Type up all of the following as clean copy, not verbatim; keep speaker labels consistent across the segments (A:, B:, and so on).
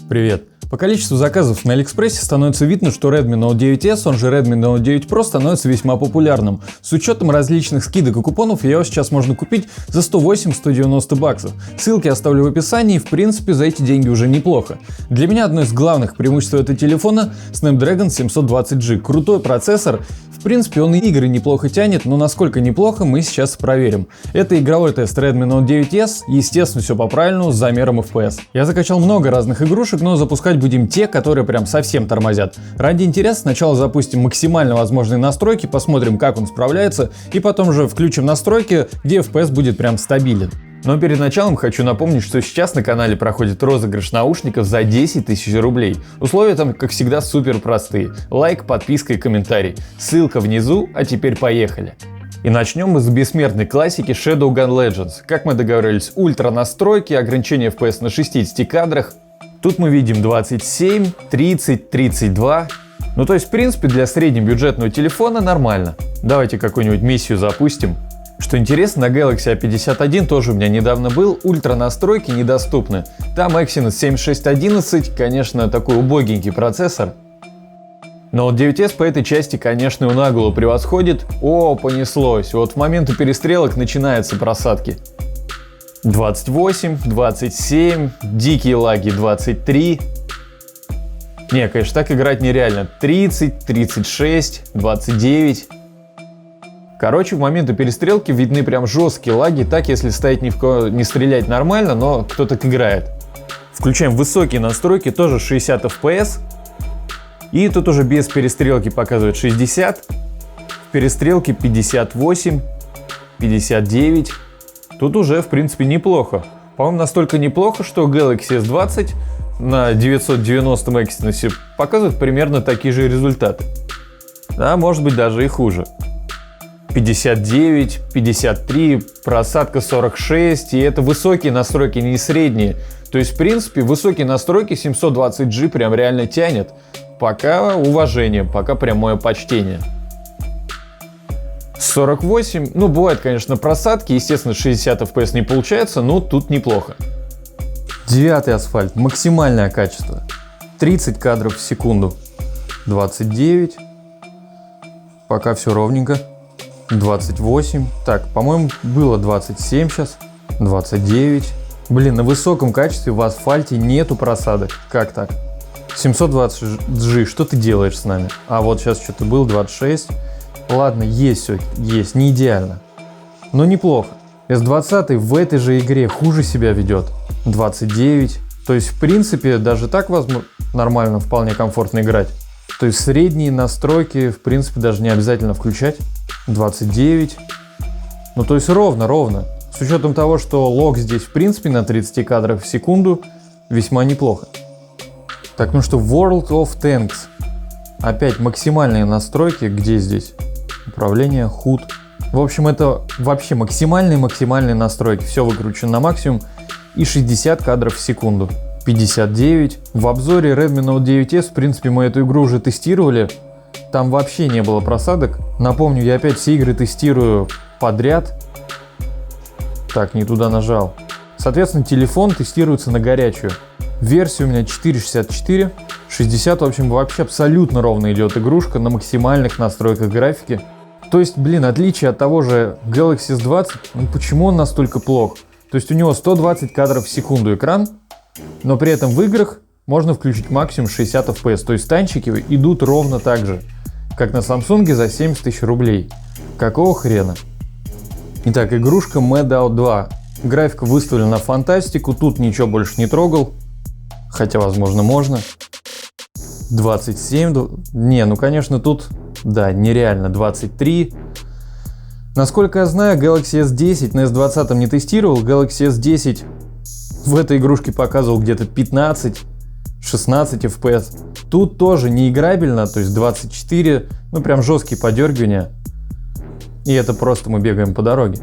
A: Привет! По количеству заказов на Алиэкспрессе становится видно, что Redmi Note 9s, он же Redmi Note 9 Pro, становится весьма популярным. С учетом различных скидок и купонов его сейчас можно купить за 180-190 баксов. Ссылки оставлю в описании, в принципе за эти деньги уже неплохо. Для меня одно из главных преимуществ этого телефона — Snapdragon 720G. Крутой процессор. В принципе, он и игры неплохо тянет, но насколько неплохо, мы сейчас проверим. Это игровой тест Redmi Note 9s, естественно, все по правильному, с замером FPS. Я закачал много разных игрушек, но запускать будем те, которые прям совсем тормозят. Ради интереса сначала запустим максимально возможные настройки, посмотрим, как он справляется, и потом же включим настройки, где FPS будет прям стабилен. Но перед началом хочу напомнить, что сейчас на канале проходит розыгрыш наушников за 10 тысяч рублей. Условия там, как всегда, супер простые. Лайк, подписка и комментарий. Ссылка внизу, а теперь поехали. И начнем мы с бессмертной классики Shadowgun Legends. Как мы договорились, ультра настройки, ограничение FPS на 60 кадрах. Тут мы видим 27, 30, 32. Ну то есть, в принципе, для среднебюджетного телефона нормально. Давайте какую-нибудь миссию запустим. Что интересно, на Galaxy A51 тоже у меня недавно был, ультра настройки недоступны. Там Exynos 7611, конечно, такой убогенький процессор. Но вот 9s по этой части, конечно, и наголо превосходит. О, понеслось, вот в моменты перестрелок начинаются просадки. 28, 27, дикие лаги 23. Не, конечно, так играть нереально. 30, 36, 29. Короче, в моменты перестрелки видны прям жесткие лаги, так если стоять ни в кого не стрелять нормально, но кто так играет. Включаем высокие настройки, тоже 60 FPS. И тут уже без перестрелки показывает 60. В перестрелке 58, 59. Тут уже, в принципе, неплохо. По-моему, настолько неплохо, что Galaxy S20 на 990 Exynos показывает примерно такие же результаты. А может быть даже и хуже. 59, 53, просадка 46, и это высокие настройки, не средние. То есть, в принципе, высокие настройки 720G прям реально тянет. Пока уважение, пока прямое почтение. 48, ну бывает, конечно, просадки, естественно, 60 FPS не получается, но тут неплохо. 9-й асфальт, максимальное качество. 30 кадров в секунду. 29, пока все ровненько. 28, так, по-моему, было 27 сейчас, 29. Блин, на высоком качестве в асфальте нету просадок. Как так? 720G, что ты делаешь с нами? А вот сейчас что-то было, 26. Ладно, есть все, есть, не идеально. Но неплохо. S20 в этой же игре хуже себя ведет. 29. То есть, в принципе, даже так возможно нормально, вполне комфортно играть. То есть, средние настройки, в принципе, даже не обязательно включать. 29. Ну, то есть, ровно. С учетом того, что лог здесь, в принципе, на 30 кадрах в секунду, весьма неплохо. Так, ну что, World of Tanks. Опять максимальные настройки. Где здесь? Управление, HUD. В общем, это вообще максимальные настройки. Все выкручено на максимум. И 60 кадров в секунду. 59. В обзоре Redmi Note 9s, в принципе, мы эту игру уже тестировали. Там вообще не было просадок. Напомню, я опять все игры тестирую подряд. Так, не туда нажал. Соответственно, телефон тестируется на горячую. Версия у меня 4.64. 60, в общем, вообще абсолютно ровно идет игрушка на максимальных настройках графики. То есть, блин, отличие от того же Galaxy S20, ну почему он настолько плох? То есть у него 120 кадров в секунду экран, но при этом в играх можно включить максимум 60 FPS. То есть танчики идут ровно так же, как на Samsung за 70 тысяч рублей. Какого хрена? Итак, игрушка Medout 2. Графика выставлена на фантастику, тут ничего больше не трогал. Хотя, возможно, можно. 27. Не, ну конечно, тут, да, нереально. 23. Насколько я знаю, Galaxy S10 на S20 не тестировал. Galaxy S10 в этой игрушке показывал где-то 15-16 FPS. Тут тоже не играбельно, то есть 24, ну прям жесткие подергивания. И это просто мы бегаем по дороге.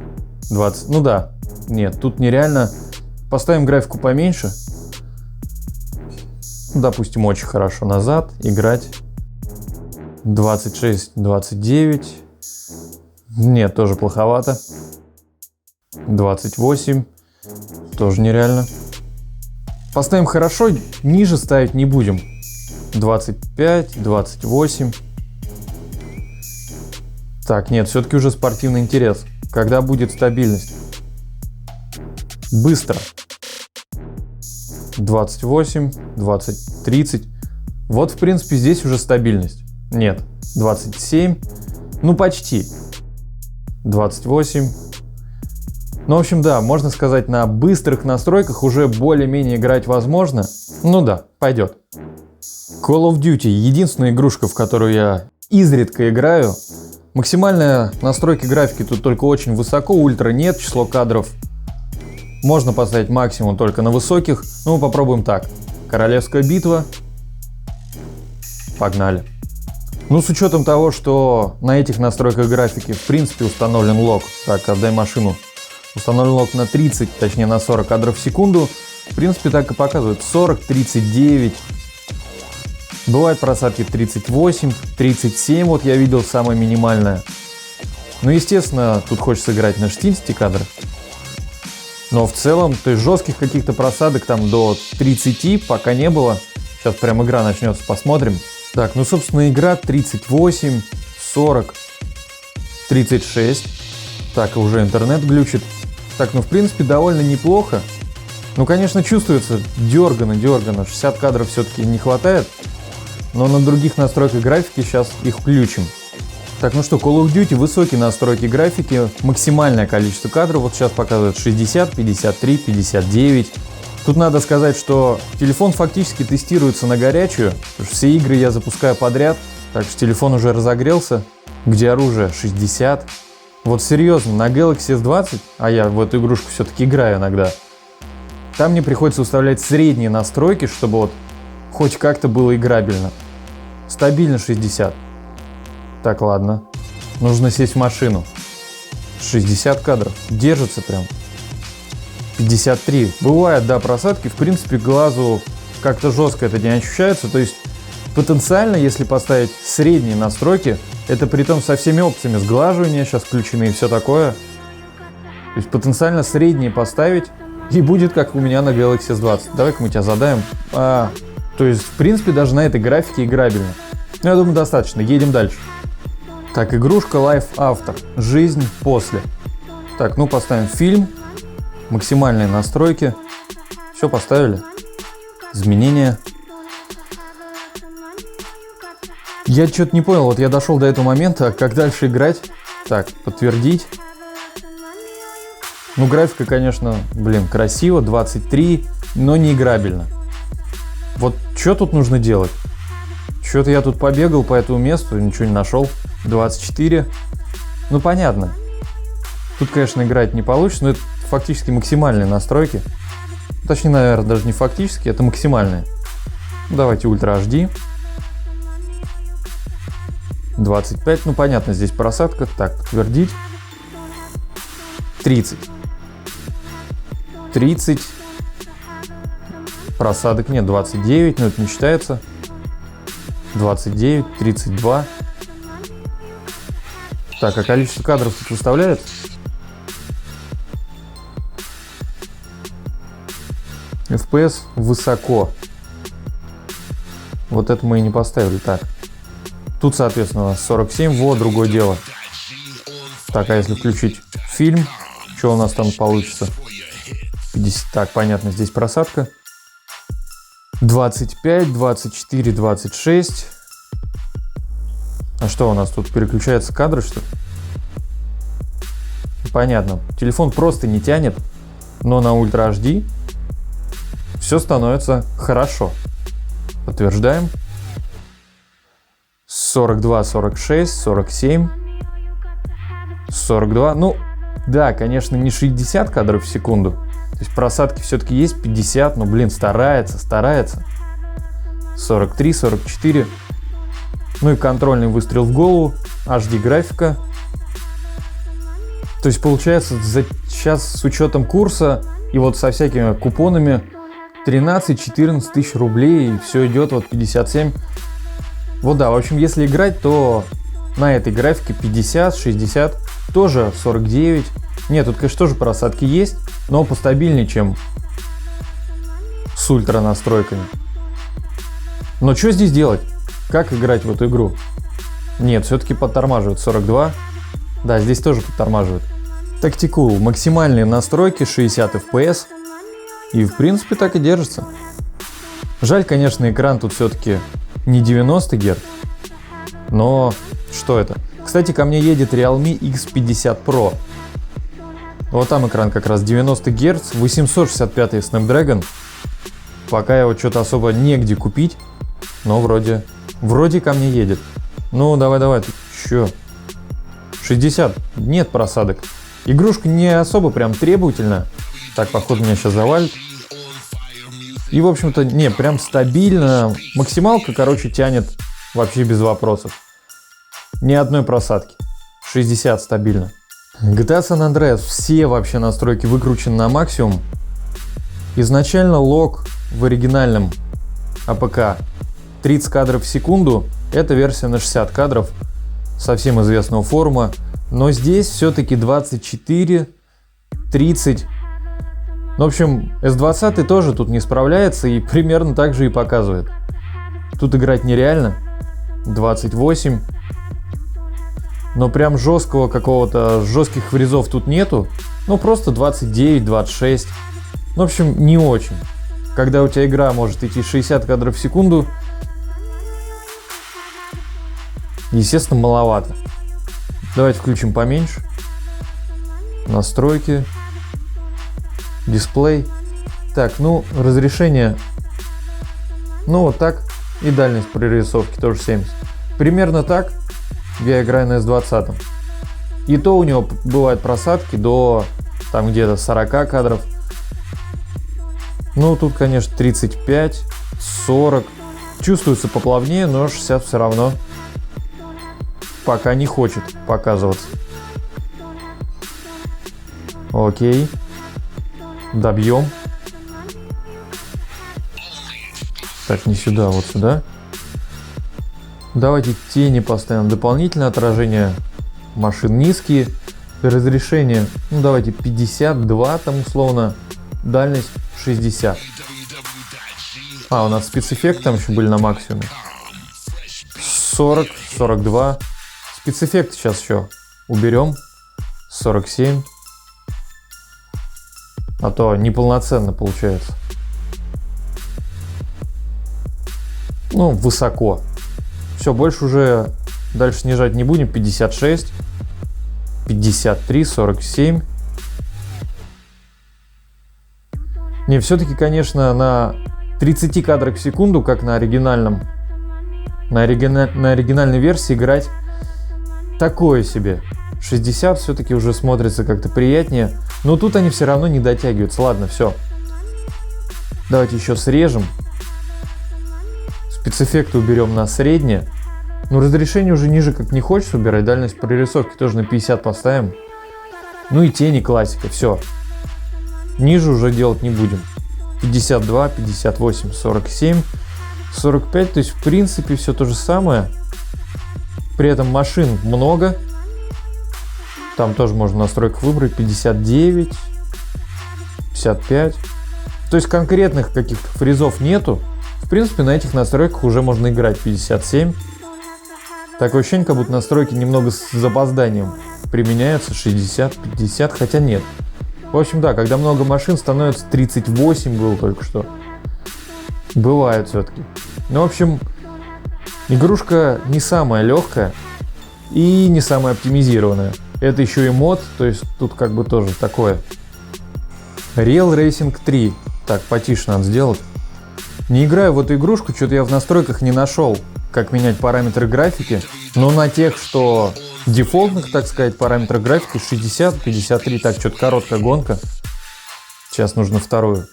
A: 20, ну да, нет, тут нереально. Поставим графику поменьше. Допустим, очень хорошо назад играть. 26, 29. Нет, тоже плоховато. 28. Тоже нереально. Поставим хорошо, ниже ставить не будем. 25, 28. Так, нет, все-таки уже спортивный интерес. Когда будет стабильность? Быстро. 28, 20, 30. Вот, в принципе, здесь уже стабильность. Нет, 27. Ну, почти. 28. Ну, в общем, да, можно сказать, на быстрых настройках уже более-менее играть возможно. Ну да, пойдет. Call of Duty — единственная игрушка, в которую я изредка играю. Максимальная настройка графики тут только очень высоко, ультра нет, число кадров можно поставить максимум только на высоких. Ну, мы попробуем так. Королевская битва. Погнали. Ну, с учетом того, что на этих настройках графики в принципе установлен лог. Так, отдай машину. Установлен лог на 30, точнее на 40 кадров в секунду. В принципе, так и показывает. 40, 39. Бывают просадки 38, 37, вот я видел самое минимальное. Ну, естественно, тут хочется играть на 60 кадрах. Но в целом, то есть жестких каких-то просадок там до 30 пока не было. Сейчас прям игра начнется, посмотрим. Так, ну, собственно, игра 38, 40, 36. Так, уже интернет глючит. Так, ну, в принципе, довольно неплохо. Ну, конечно, чувствуется дергано. 60 кадров все-таки не хватает. Но на других настройках графики сейчас их включим. Так, ну что, Call of Duty, высокие настройки графики, максимальное количество кадров, вот сейчас показывает 60, 53, 59. Тут надо сказать, что телефон фактически тестируется на горячую, потому что все игры я запускаю подряд, так что телефон уже разогрелся. Где оружие? 60. Вот серьезно, на Galaxy S20, а я в эту игрушку все-таки играю иногда, там мне приходится выставлять средние настройки, чтобы вот хоть как-то было играбельно. Стабильно 60. Так, ладно. Нужно сесть в машину. 60 кадров. Держится прям. 53. Бывают, да, просадки. В принципе, глазу как-то жестко это не ощущается. То есть, потенциально, если поставить средние настройки, это притом со всеми опциями сглаживания сейчас включены и все такое. То есть, потенциально средние поставить, и будет как у меня на Galaxy S20. Давай-ка мы тебя задаем. То есть, в принципе, даже на этой графике играбельно. Ну, я думаю, достаточно. Едем дальше. Так, игрушка Life After. Жизнь после. Так, ну, поставим фильм. Максимальные настройки. Все поставили. Изменения. Я что-то не понял. Вот я дошел до этого момента. Как дальше играть? Так, подтвердить. Ну, графика, конечно, красиво. 23, но не играбельно. Вот что тут нужно делать? Что-то я тут побегал по этому месту, ничего не нашел. 24. Ну, понятно. Тут, конечно, играть не получится, но это фактически максимальные настройки. Точнее, наверное, даже не фактически, это максимальные. Давайте Ультра HD. 25. Ну, понятно, здесь просадка. Так, подтвердить. 30. 30. Просадок нет. 29, но это не считается. 29, 32. Так, а количество кадров тут выставляет? FPS высоко. Вот это мы и не поставили. Так. Тут, соответственно, у нас 47. Вот, другое дело. Так, а если включить фильм, что у нас там получится? 50. Так, понятно, здесь просадка. 25, 24, 26. А что у нас тут? Переключаются кадры, что ли? Понятно. Телефон просто не тянет, но на Ultra HD все становится хорошо. Подтверждаем. 42, 46, 47, 42. Ну, да, конечно, не 60 кадров в секунду. То есть просадки все-таки есть 50, но, старается. 43, 44. Ну и контрольный выстрел в голову. HD графика. То есть получается сейчас с учетом курса и вот со всякими купонами 13-14 тысяч рублей. И все идет вот 57. Вот да, в общем, если играть, то на этой графике 50, 60, тоже 49. Нет, тут, конечно, тоже просадки есть, но постабильнее, чем с ультра настройками. Но что здесь делать? Как играть в эту игру? Нет, все-таки подтормаживает 42. Да, здесь тоже подтормаживает. Tacticool. Максимальные настройки 60 FPS. И в принципе так и держится. Жаль, конечно, экран тут все-таки не 90 Гц. Но что это? Кстати, ко мне едет Realme X50 Pro. Вот там экран как раз 90 Гц, 865 Snapdragon. Пока его что-то особо негде купить. Но вроде ко мне едет. Ну, давай, ты чё? 60, нет просадок. Игрушка не особо прям требовательна. Так, походу меня сейчас завалит. И, в общем-то, не, прям стабильно. Максималка, короче, тянет вообще без вопросов. Ни одной просадки. 60 стабильно. GTA San Andreas. Все вообще настройки выкручены на максимум. Изначально лог в оригинальном АПК 30 кадров в секунду. Это версия на 60 кадров. Совсем известного форума. Но здесь все-таки 24, 30. В общем, S20 тоже тут не справляется и примерно так же и показывает. Тут играть нереально. 28. Но прям жесткого какого-то, жестких фризов тут нету. Ну просто 29, 26. В общем, не очень. Когда у тебя игра может идти 60 кадров в секунду, естественно, маловато. Давайте включим поменьше. Настройки. Дисплей. Так, ну, разрешение. Ну, вот так. И дальность прорисовки тоже 70. Примерно так я играю на S20. И то у него бывают просадки до там где-то 40 кадров. Ну, тут, конечно, 35, 40. Чувствуется поплавнее, но 60 все равно пока не хочет показываться. Окей. Добьем. Так, не сюда, вот сюда. Давайте тени поставим. Дополнительное отражение машин низкие. Разрешение, ну давайте 52 там условно. Дальность 60. У нас спецэффекты там еще были на максимуме. 40, 42. Спецэффекты сейчас еще уберем. 47. А то неполноценно получается. Ну, высоко. Все, больше уже дальше снижать не будем. 56. 53, 47. Не, все-таки, конечно, на 30 кадрах в секунду, как на оригинальном, на оригинальной версии играть такое себе. 60 все-таки уже смотрится как-то приятнее. Но тут они все равно не дотягиваются. Ладно, все. Давайте еще срежем. Спецэффекты уберем на среднее. Но разрешение уже ниже как не хочется убирать. Дальность прорисовки тоже на 50 поставим. Ну и тени классика. Все. Ниже уже делать не будем. 52, 58, 47, 45. То есть в принципе все то же самое. При этом машин много. Там тоже можно настройку выбрать. 59, 55. То есть конкретных каких-то фризов нету. В принципе, на этих настройках уже можно играть. 57. Такое ощущение, как будто настройки немного с запозданием применяются. 60, 50, хотя нет. В общем, да, когда много машин, становится 38 было только что. Бывает все-таки. Ну, в общем, игрушка не самая легкая и не самая оптимизированная. Это еще и мод, то есть тут как бы тоже такое. Real Racing 3. Так, потише надо сделать. Не играю в эту игрушку, что-то я в настройках не нашел, как менять параметры графики. Но на тех, что дефолтных, так сказать, параметрах графики 60, 53. Так, что-то короткая гонка. Сейчас нужно вторую.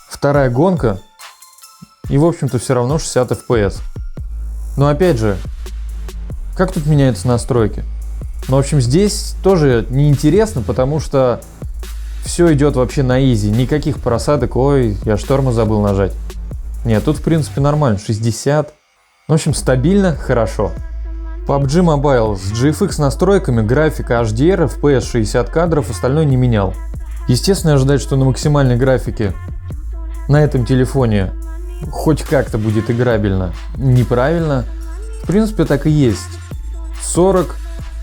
A: Вторая гонка. И, в общем-то, все равно 60 FPS. Но, опять же, как тут меняются настройки? Ну, в общем, здесь тоже неинтересно, потому что все идет вообще на изи. Никаких просадок. Ой, я шторма забыл нажать. Нет, тут, в принципе, нормально. 60. В общем, стабильно, хорошо. PUBG Mobile с GFX настройками, графика HDR, FPS 60 кадров, остальное не менял. Естественно, ожидать, что на максимальной графике на этом телефоне хоть как-то будет играбельно. Неправильно. В принципе, так и есть. 40,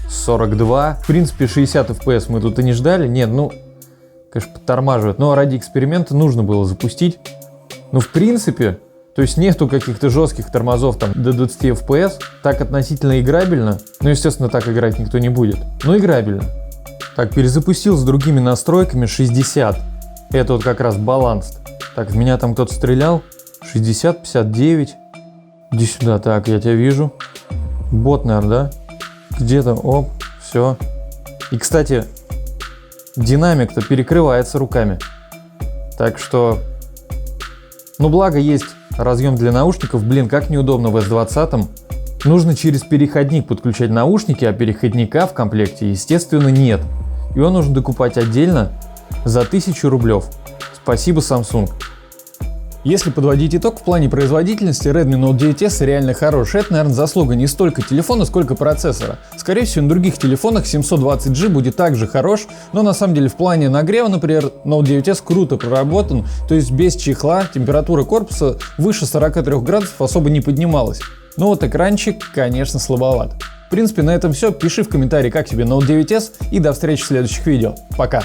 A: 42. В принципе, 60 FPS мы тут и не ждали. Нет, ну, конечно, подтормаживает. Но ради эксперимента нужно было запустить. Ну, в принципе, то есть нету каких-то жестких тормозов там до 20 FPS. Так относительно играбельно. Ну, естественно, так играть никто не будет. Но играбельно. Так, перезапустил с другими настройками 60. Это вот как раз баланс. Так, в меня там кто-то стрелял. 60, 59. Иди сюда. Так, я тебя вижу. Бот, наверное, да? Где там? Оп, все. И, кстати, динамик-то перекрывается руками. Так что... Ну, благо есть разъем для наушников. Блин, как неудобно в S20. Нужно через переходник подключать наушники, а переходника в комплекте, естественно, нет. Его нужно докупать отдельно за 1000 рублев. Спасибо, Samsung. Если подводить итог, в плане производительности Redmi Note 9s реально хороший. Это, наверное, заслуга не столько телефона, сколько процессора. Скорее всего, на других телефонах 720G будет также хорош, но на самом деле в плане нагрева, например, Note 9s круто проработан, то есть без чехла температура корпуса выше 43 градусов особо не поднималась. Но вот экранчик, конечно, слабоват. В принципе, на этом все. Пиши в комментарии, как тебе Note 9s, и до встречи в следующих видео. Пока!